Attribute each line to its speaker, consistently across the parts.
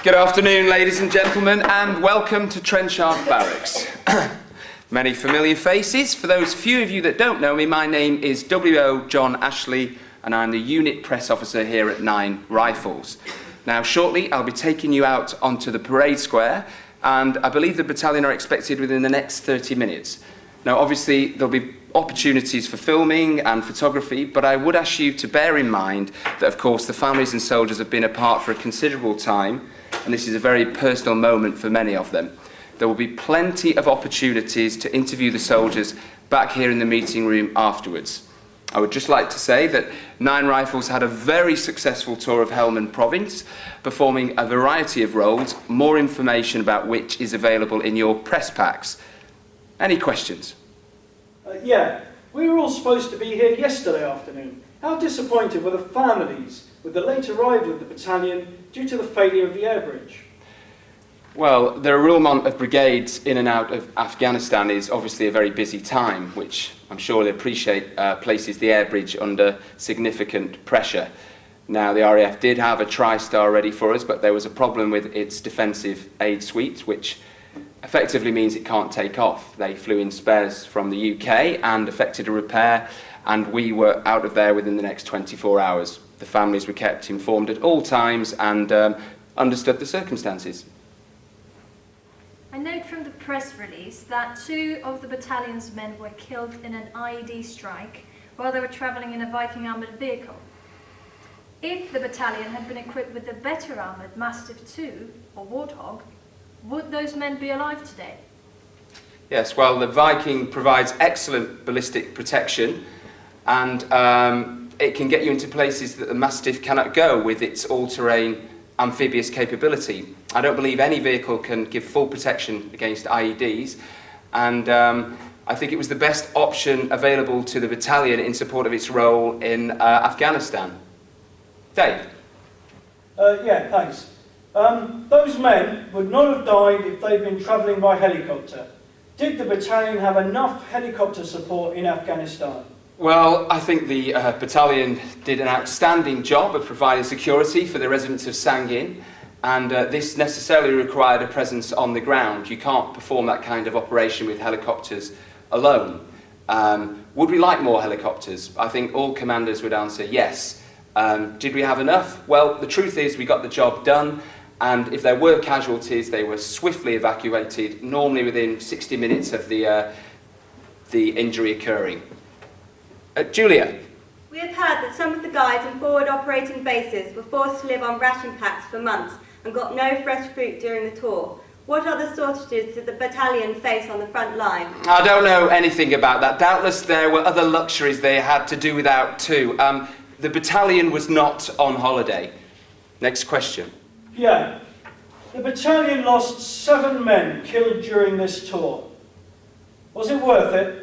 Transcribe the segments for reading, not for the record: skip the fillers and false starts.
Speaker 1: Good afternoon, ladies and gentlemen, and welcome to Trenchard Barracks. Many familiar faces. For those few of you that don't know me, my name is W.O. John Ashley, and I'm the unit press officer here at 9 Rifles. Now, shortly, I'll be taking you out onto the parade square, and I believe the battalion are expected within the next 30 minutes. Now, obviously, there'll be opportunities for filming and photography, but I would ask you to bear in mind that, of course, the families and soldiers have been apart for a considerable time, and this is a very personal moment for many of them. There will be plenty of opportunities to interview the soldiers back here in the meeting room afterwards. I would just like to say that 9 Rifles had a very successful tour of Helmand Province, performing a variety of roles, more information about which is available in your press packs. Any questions?
Speaker 2: Yeah, we were all supposed to be here yesterday afternoon. How disappointed were the families with the late arrival of the battalion due to the failure of the air bridge?
Speaker 1: Well, the enrolment of brigades in and out of Afghanistan is obviously a very busy time, which I'm sure they appreciate places the air bridge under significant pressure. Now, the RAF did have a TriStar ready for us, but there was a problem with its defensive aid suite, which effectively means it can't take off. They flew in spares from the UK and effected a repair, and we were out of there within the next 24 hours. The families were kept informed at all times and understood the circumstances.
Speaker 3: I note from the press release that 2 of the battalion's men were killed in an IED strike while they were travelling in a Viking armoured vehicle. If the battalion had been equipped with the better armoured Mastiff II or Warthog, would those men be alive today?
Speaker 1: Yes, well, the Viking provides excellent ballistic protection, and it can get you into places that the Mastiff cannot go with its all-terrain amphibious capability. I don't believe any vehicle can give full protection against IEDs, and I think it was the best option available to the battalion in support of its role in Afghanistan. Dave?
Speaker 2: Yeah, thanks. Those men would not have died if they'd been travelling by helicopter. Did the battalion have enough helicopter support in Afghanistan?
Speaker 1: Well, I think the battalion did an outstanding job of providing security for the residents of Sangin, and this necessarily required a presence on the ground. You can't perform that kind of operation with helicopters alone. Would we like more helicopters? I think all commanders would answer yes. Did we have enough? Well, the truth is we got the job done, and if there were casualties, they were swiftly evacuated, normally within 60 minutes of the injury occurring. Julia?
Speaker 4: We have heard that some of the guys in forward operating bases were forced to live on ration packs for months and got no fresh fruit during the tour. What other shortages did the battalion face on the front line?
Speaker 1: I don't know anything about that. Doubtless there were other luxuries they had to do without too. The battalion was not on holiday. Next question.
Speaker 2: Yeah. The battalion lost 7 men killed during this tour. Was it worth it?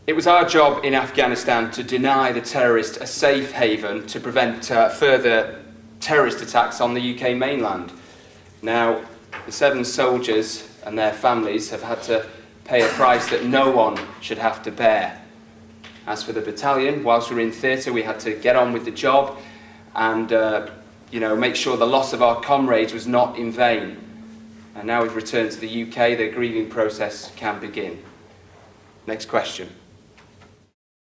Speaker 1: It was our job in Afghanistan to deny the terrorists a safe haven to prevent further terrorist attacks on the UK mainland. Now, the 7 soldiers and their families have had to pay a price that no one should have to bear. As for the battalion, whilst we were in theatre, we had to get on with the job and make sure the loss of our comrades was not in vain. And now we've returned to the UK, the grieving process can begin. Next question.